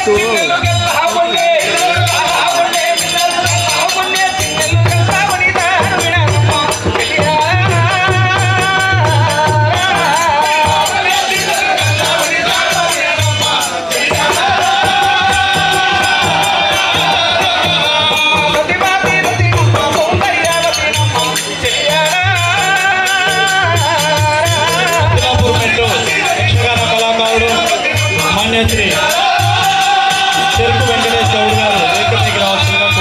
ಗೊತ್ತು. శ్రీ చెరుకు వెంకటేష్ గౌడ్ గారు ఏకైక రావాల్సిందిగా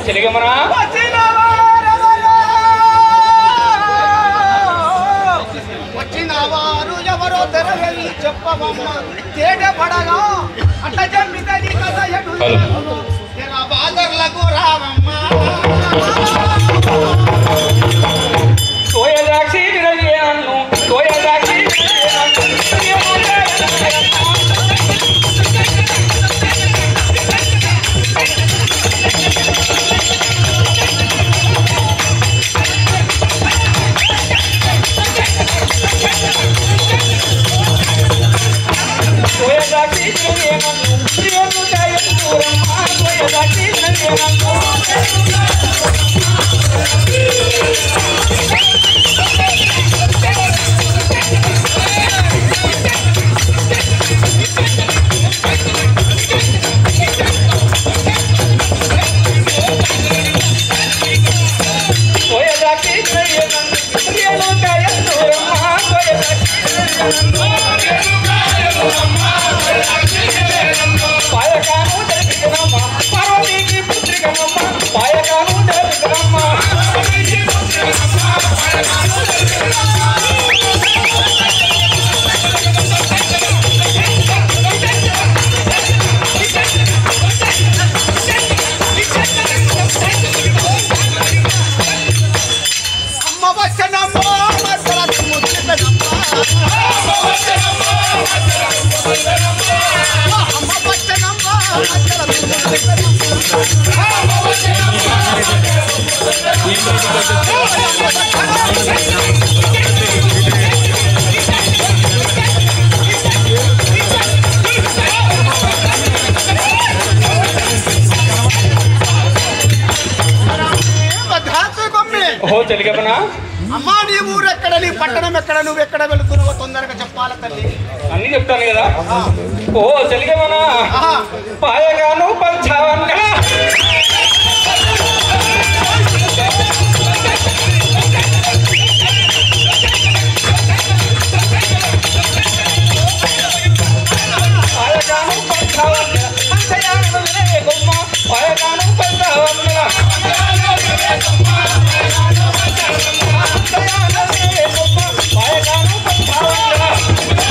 చెలిగమనా వచ్చిన వారు ఎవరో తెరవెళ్ళి చెప్పవమ్మ తేట పడగా అట్ట జమ్మితది కథ ఎటు బాదర్లకు రావమ్మ సోయదాక్షి విరయ్యాను సోయదాక్షి చెలిగమనా అమ్మా నీ ఊరు ఎక్కడ నీ పట్టణం ఎక్కడ నువ్వు ఎక్కడ వెళుతున్నావో తొందరగా చెప్పాలి తల్లి అన్ని చెప్తాను కదా ఓ చెలిగమనా పాయగాను పంచావన్న పాయగాను పంచావన్న అంతయాను గుమ్మ పాయగాను పంచావన్న పాయగాను పంచావన్న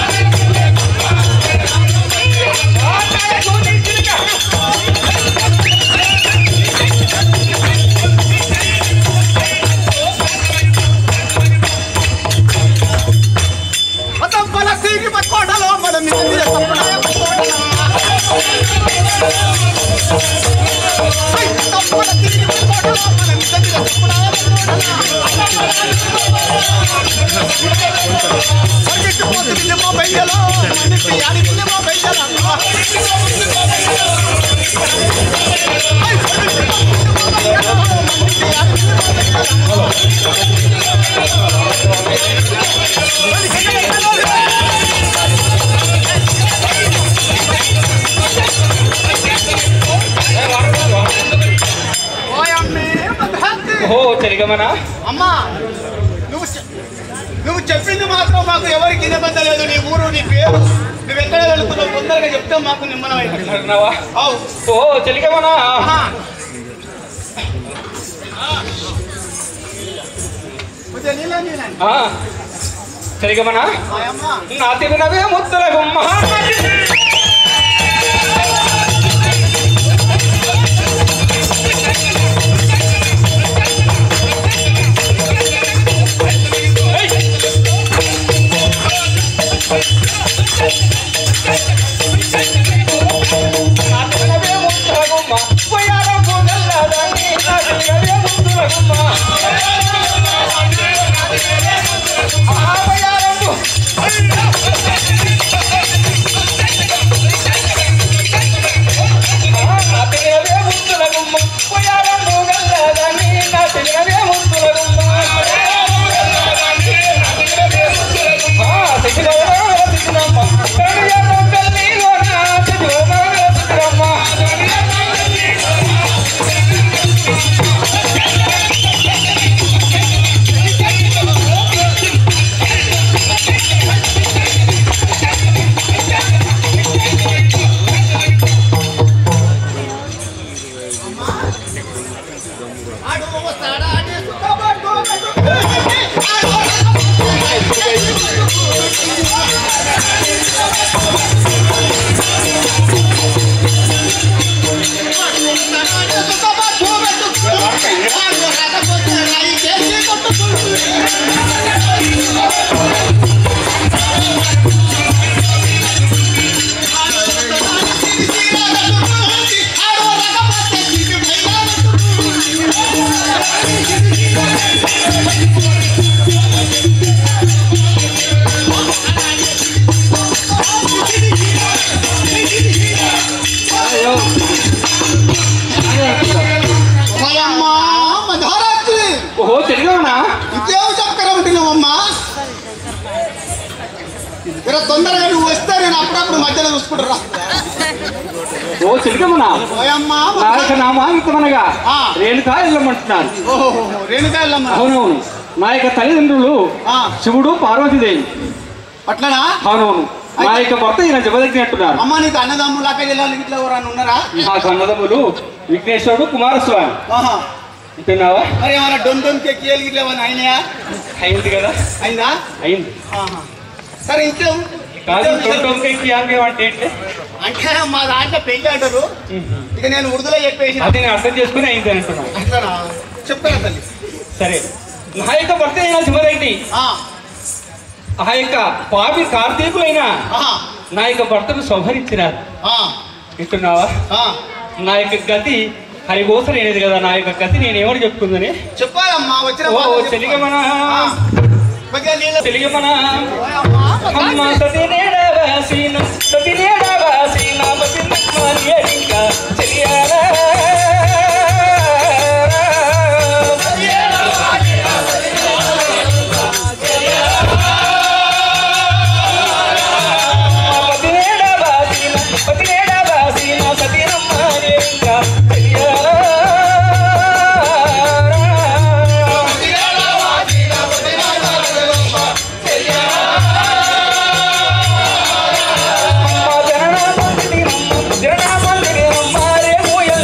పరిగెత్తిపోతుందేమో బయ్యలో మనిషి ఆడిపోతుందేమో బయ్యలో ఓ చెలిగమనా అమ్మా నువ్వు చెప్పింది మాత్రం మాకు ఎవరికి నిబంధలేదు. నీ ఊరు నీ పేరు నువ్వు ఎక్కడ వెళుతున్నావు తొందరగా చెప్తే మాకు నిమ్మనమైనావా? ఓ చెలిగమనా చెలిగమనా నా తిరునవే ముద్దుల గుమ్మ తొందరగా నువ్వు వస్తే నేను అప్పుడప్పుడు మధ్యలో చూసుకుంటారా? ఓ చిలకమ్మనా నామాంగమనగా రేణుకా వెళ్ళమంటున్నారు. రేణుకా వెళ్ళమ్మ. అవునవును, నా యొక్క తల్లిదండ్రులు శివుడు పార్వతీదేవి. అట్లనా? అవునవును, నా యొక్క భర్త ఈయన జబదగ్ని అంటున్నారు. అమ్మ నీకు అన్నదమ్ములు అక్క జిల్లాలు ఇట్లా ఎవరన్నా ఉన్నారా? నాకు అన్నదమ్ములు విఘ్నేశ్వరుడు కుమారస్వామి. వింటున్నావా? మరి ఏమన్నా డొంకి కీలు గిట్ల ఏమన్నా అయినాయా? అయింది కదా. అయిందా? అయింది. సరే ఇంట్లో అంటే మా దాంట్లో పెళ్లి అంటారు. ఇక నేను ఉర్దూలో చెప్పేసి అది నేను అర్థం చేసుకుని అయింది అంటున్నాను. చెప్తాను తల్లి. సరే, నా యొక్క భర్త అయినా శివరెడ్డి ఆ యొక్క పాపి కార్తీకులైన నా యొక్క భర్తను సంహరించినారు. వింటున్నావా? నా యొక్క గతి హరిగోసలేనిది కదా. నా యొక్క గతి నేనేమని చెప్పుకుందని చెప్పాలమ్మా. వచ్చిన చెలిగమనా చెలిగమనా అమ్మ సతినేడవాసిన సతినేడవాసిన ఇంకా చెలియారా జననా మందిరం మారే మూయల్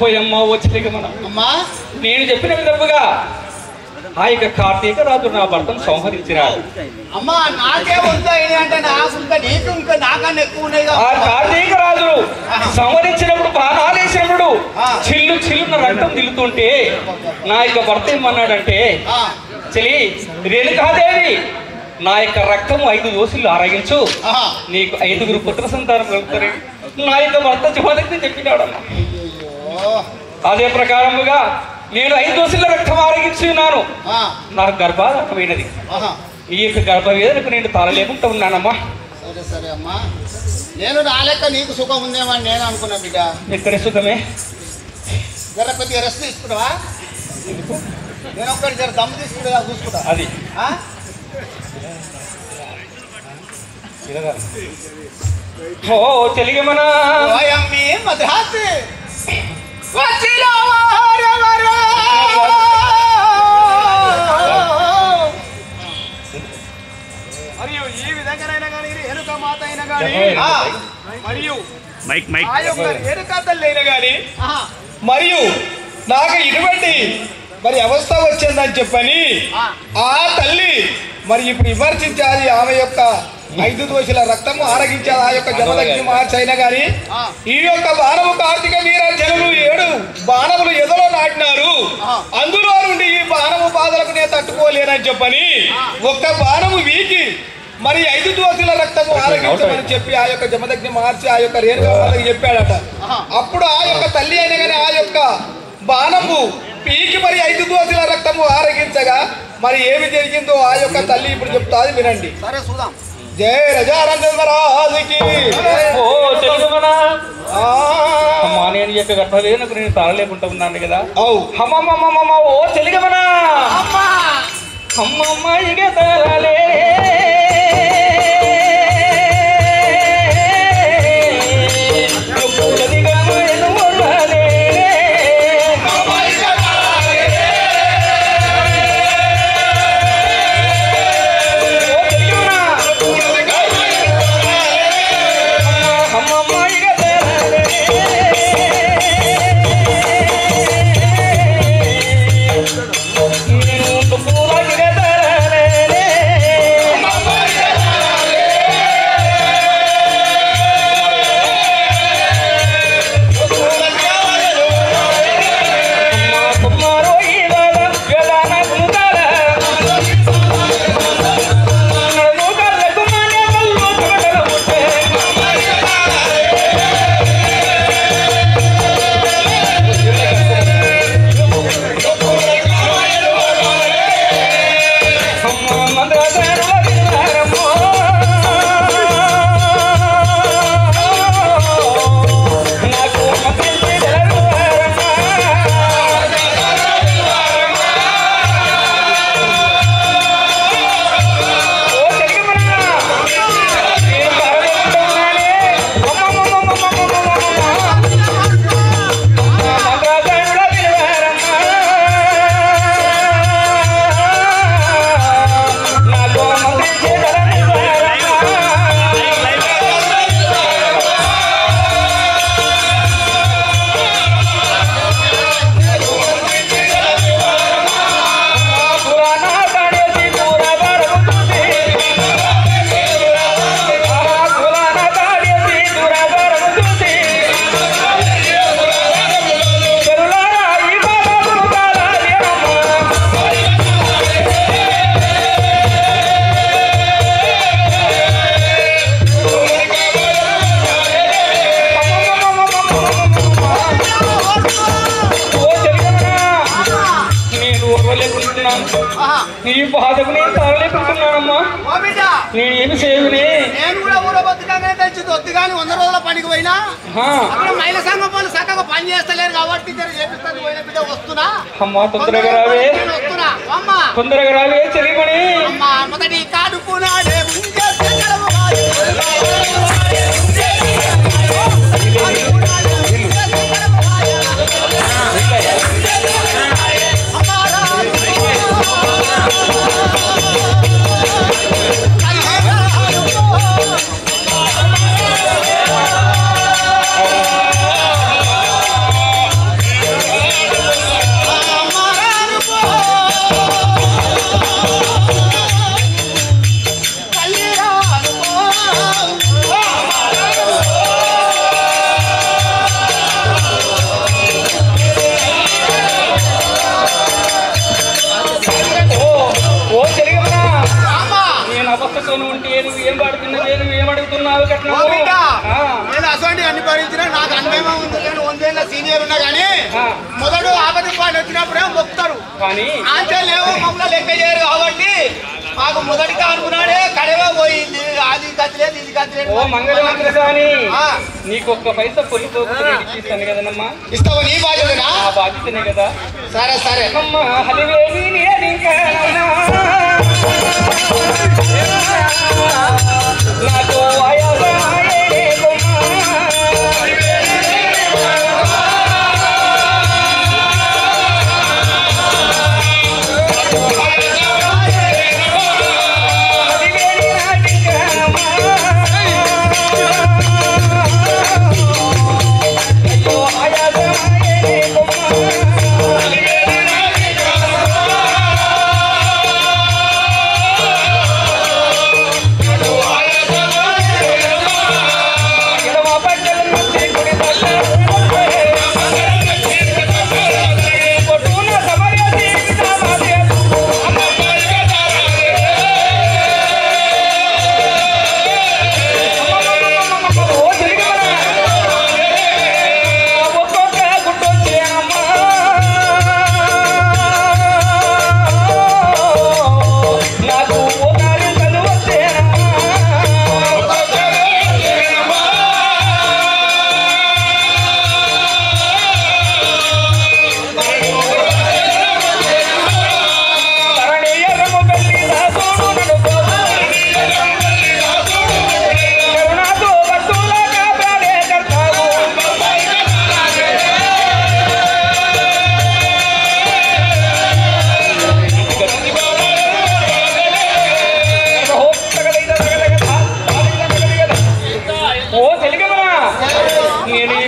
పోయమ్మ వచ్చలేక మనం అమ్మా నేను చెప్పిన విధముగా ఆ యొక్క కార్తీక రాజు నా భర్తను సంహరించినాడు. అమ్మా నాకే ఉందా అంటే నాకు ఇంకా నీకు ఇంకా నాకన్నా ఎక్కువ ఉన్నాయి. ఆ కార్తీక రాజు సంహరించినప్పుడు బాణాలు వేసినప్పుడు చిల్లు చిల్లున్న రక్తం తిల్లుతుంటే నా యొక్క భర్త ఏమన్నాడంటే, చెలి రేణుకాదేవి నా యొక్క రక్తము 5 దోసులు ఆరగించు, నీకు 5గురు పుత్ర సంతానం కలుగుతారు నా యొక్క భర్త చివరికి చెప్పినాడమ్మా. అదే ప్రకారముగా నేను 5 దోసుల రక్తం ఆరగించి ఉన్నాను. నాకు గర్భాధానమైనది. ఈ యొక్క గర్భవేదనకు నేను తాళలేకుండా ఉన్నానమ్మా. సరే సరే అమ్మా, నేను నా లెక్క నీకు సుఖం ఉందేమని నేను అనుకున్నా బిడ్డ. ఎక్కడ సుఖమే? జర కొద్దిగా రెస్ట్ తీసుకుంటావా? నేను ఒక్కటి జర దమ్ము తీసుకుంటా చూసుకుంటా. అది ఓ తెలియమనా మద్రాసి మరియు ఈ విధంగానైనా కానీ ఎరుక మాత అయినా కానీ మరియు ఎరుక తల్లి అయినా కానీ మరియు నాకు ఇటువంటి మరి అవస్థ వచ్చిందని చెప్పని ఆ తల్లి మరి ఇప్పుడు విమర్శించాలి. ఆమె యొక్క 5 దోషుల రక్తము ఆరగించాలి. ఆ యొక్క జమదగ్ని మార్చైనా గాని ఈ యొక్క బాణము కార్తీక వీర జనులు 7 బాణములు ఎదలో నాటినారు. అందులో నుండి ఈ బాణము బాధలకు నేను తట్టుకోలేనని చెప్పని ఒక్క బాణము వీకి మరి 5 దోషుల రక్తము ఆరగించమని చెప్పి ఆ యొక్క జమదగ్ని మార్చి ఆ యొక్క రేణుకి చెప్పాడట. అప్పుడు ఆ యొక్క తల్లి అయినా కానీ ఆ యొక్క బాణము పీకి మరి 5 దోషుల రక్తము ఆరగించగా మరి ఏమి జరిగిందో ఆ యొక్క తల్లి ఇప్పుడు చెప్తాది, వినండి. సరే చూద్దాం. జయ రజారాజుకి అమ్మా నేను యొక్క గర్భవేదనకు నేను తాళలేకుండా ఉన్నాను కదా. అవు అమ్మమ్మమ్మమ్మ ఓ చెలిగమనా అమ్మమ్మ ఇక తాళలే నీ బాధకు నేను తాళలేకుంటున్నానమ్మా. నేను ఏమి చేయని నేను కూడా ఊరబొత్తుగానే తెచ్చి దొత్తుగాని 100 రోజుల పనికి పోయినా అక్కడ మహిళా సంఘం వాళ్ళు చక్కగా పని చేస్తలేరు కాబట్టి చేపిస్తాను పోయిన బిడ్డ వస్తున్నా. అమ్మా తొందరగా రావే, వస్తున్నా అమ్మా తొందరగా రావే చెలిమణి. అమ్మా మొదటి కాడుకున్నాడే చేరున్నా కానీ మొదడు ఆపద పాలు వచ్చినప్పుడే మొక్కుతారు కానీ ఆంచలేమో మమ్మల్ని లెక్క చేయరు కాబట్టి మాకు మొదటిగా అనుకున్నాడే కడవ పోయింది అది కత్తిలేదు ఇది కత్తిలేదు. ఓ మంగళమంత్ర కానీ నీకు ఒక్క పైసా పొలిపోతుంది ఇస్తాను కదనమ్మా. ఇస్తావు నీ బాధ్యతనా? ఆ బాధ్యతనే కదా. సరే సరే అమ్మా హలివేలి నాకు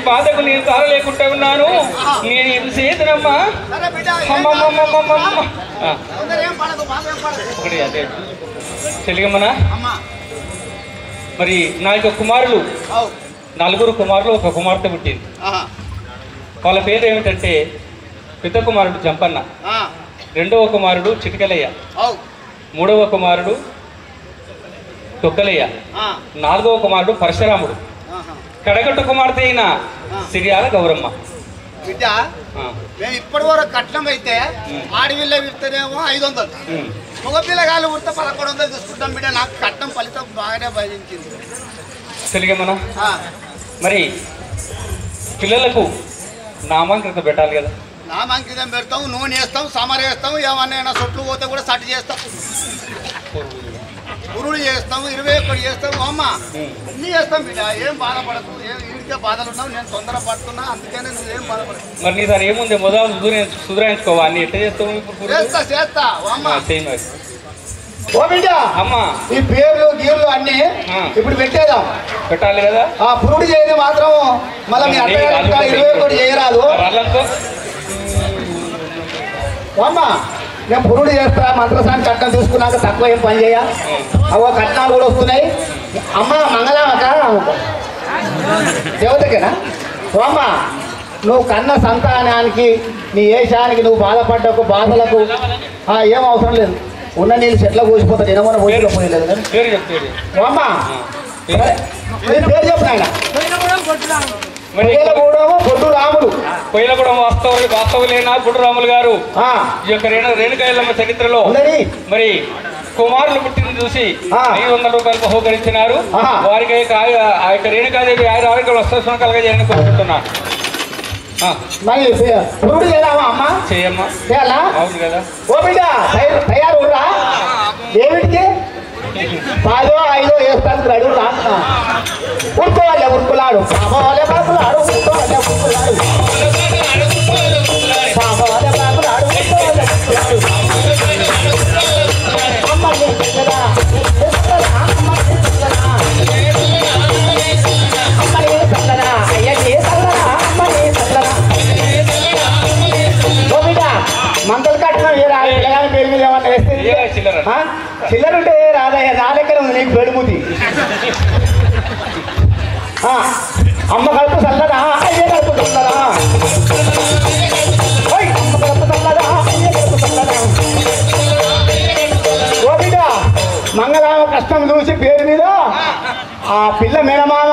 బాధకు నేను తారలేకుంటా ఉన్నాను. నేను ఇది చేతునమ్మా. ఒకటి అదే చెలిగమ్మనా. మరి నా యొక్క కుమారులు 4 కుమారులు, 1 కుమార్తె పుట్టింది. వాళ్ళ పేరు ఏమిటంటే పెద్ద కుమారుడు జంపన్న, 2వ కుమారుడు చిటికలయ్య, 3వ కుమారుడు తొక్కలయ్య, 4వ కుమారుడు పరశురాముడు, కడగట్టు కుమార్తె అయిన సిరియాల గౌరమ్మ. బిడ్డ మేము ఇప్పటి వరకు కట్నం అయితే ఆడపిల్ల విడితేనేమో 500, మగ పిల్లగాళ్ళు ఉడితే 1100 తీసుకుంటాం బిడ్డ. నాకు కట్నం ఫలితం బాగానే భరించింది. తెలియమన్నా. మరి పిల్లలకు నామాంకితం పెట్టాలి కదా. నామాంకితం పెడతాం, నూనె వేస్తాం, సమర వేస్తాం, ఏమన్నా సొట్లు పోతే కూడా సట్టు చేస్తాం, పురుడు చేస్తాం, 21 చేస్తాం, అమ్మ అన్నీ చేస్తాం బిడ్డ. ఏం బాధపడకు, ఇంటికే బాధలు ఉన్నావు. నేను తొందర పడుతున్నా, అందుకనే నువ్వు ఏం బాధపడకు. మరి నీ దాని ఏముంది, మొదలు సుధరాయించుకోవా. అన్ని ఎట్లా చేస్తావు? చేస్తా అమ్మ. ఓ బిడ్డ అమ్మా, ఈ పేర్లు గీర్లు అన్ని ఇప్పుడు పెట్టేద్దాం. పెట్టాలి కదా. ఆ పురుడు చేయని మాత్రం మళ్ళీ మీ అత్తగారు 21 చేయరాదు అమ్మ. నేను పురుడు చేస్తా, మంత్రసాన్ని కట్నం తీసుకున్నాక తక్కువ ఏం పని చేయ. అవో కట్నాలు కూడా వస్తున్నాయి. అమ్మ మంగళామక దేవతకేనా? అమ్మ నువ్వు కన్న సంతానానికి, నీ ఏషానికి నువ్వు బాధపడ్డకు బాధలకు ఏం అవసరం లేదు. ఉన్న నీళ్ళు చెట్ల కూసిపోతా, నినమన పోయిలో పోయలేదు. అమ్మ పేరు చెప్పు నాయన. పొట్టు రాములు. కొయ్యలగూడెం వాస్తవులైన పొట్టు రాములు గారు ఈ యొక్క రేణుకాయలమ్మ చరిత్రలో మరి కుమారులు పుట్టిన చూసి 500 రూపాయలు బహుకరించినారు. వారికి ఆ యొక్క రేణుకాదేవి ఆరోగ్యం వస్త్రం కలగజేయాలని కోరుకుంటున్నాను. మరి పురుడు చేయావా అమ్మ? చేయమ్మా. చేయాలా? అవును కదా. ఓ బిడ్డ తయారు రా. ఏమిటికి 10 5 వేస్తాను రెడీ రా. ఉడుకోవాలి ఉరుకులాడు, పాపవాలే బాబులాడు, ఉడుకోవాలి ఉరుకులాడు, పాపవాలే బాబులాడు, ఉడుకోవాలి ఉరుకులాడు. అమ్మ చేస్తుందా అమ్మని చల్లరా, అయ్యని చల్లరా, అమ్మని చల్లరా. ఓ బిడ్డ మంటలు కట్టిన పిల్లగాని పేరు మీద ఏమన్నా వేస్తే చిల్లర ఉంటే రాదయ్య. నా లెక్కన ఉంది నీకు పెడుముది. అమ్మ కడుపు చల్లరా, అయ్యే కడుపు చల్లరా, అమ్మ కడుపు చల్లరా, అయ్యే కడుపు చల్లరా. ఓ బిడ్డ మంగళామ కష్టం చూసి పేరు మీద ఆ పిల్ల మేనమామ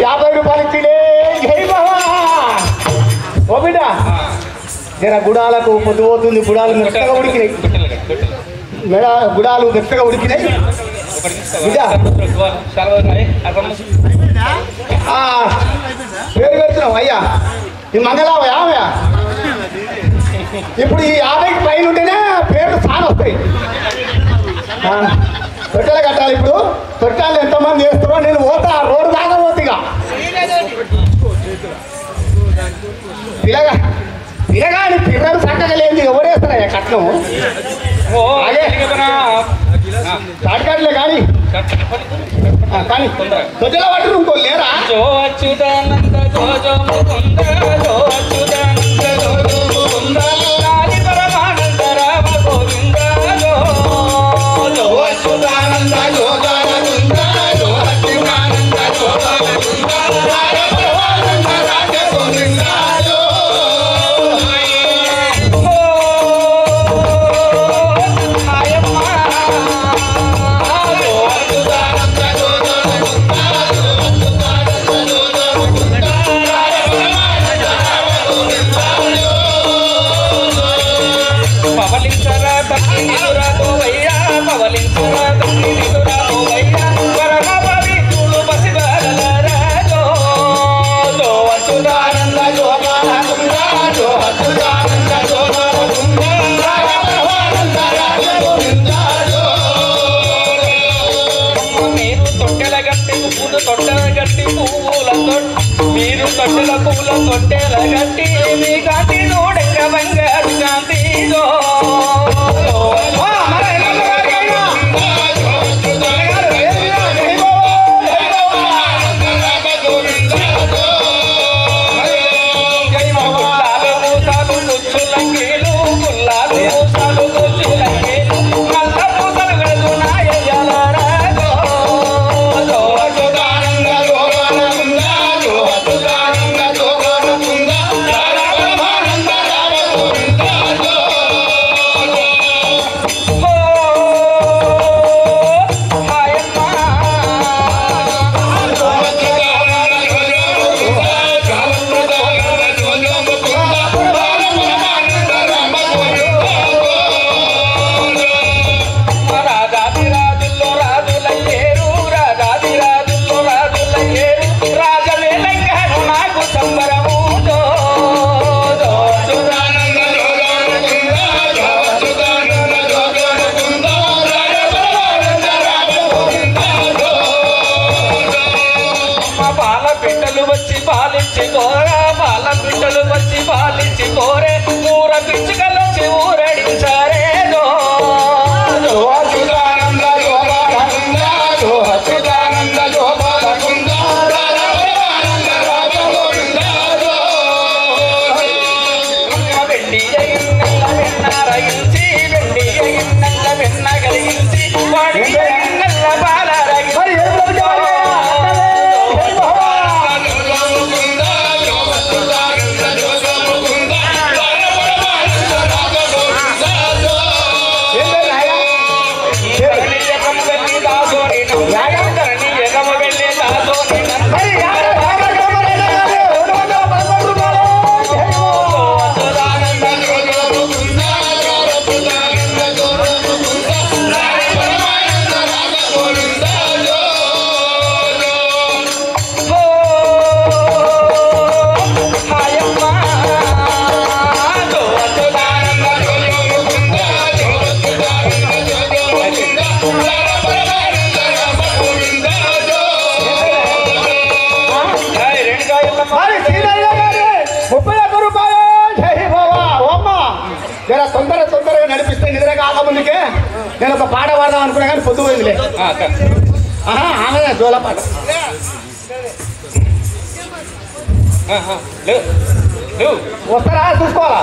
50 రూపాయలు ఇచ్చిలే. జై బాబా జర గుడాలకు పొద్దు పోతుంది, గుడాలు మెత్తగా ఉడికినాయి, గుడాలు మెత్తగా ఉడికినాయి. పేరు పెడుతున్నావు అయ్యా, ఈ మంగళావయ్యా. ఇప్పుడు ఈ 50కి పైన ఉంటేనే పేర్లు చాలా వస్తాయి. తొట్టెలు కట్టాలి. ఇప్పుడు తొట్టాలు ఎంతమంది చేస్తారో నేను పోతా, రోడ్డు దాకా పోతుందిగా. పిల్లగాని పిల్లలు చక్కగా లేదు, ఎవరేస్తారయ్యా కట్నం? తాటికాడలే కానీ కానీ తొట్టెల పట్టు ఇంకో లేరా? మీరు తొట్టెల పూల తొట్టెల గట్టి మీ కాంతి నూడెంగ బంగారు కాంతిలో తొందరగా నడిపిస్తే నిద్ర కాకముందుకే నేను ఒక పాట పాడదాం అనుకున్నా కానీ పొద్దు పోయిందిలే. ఆమె జోల పాట వస్తారా చూసుకోవాలా?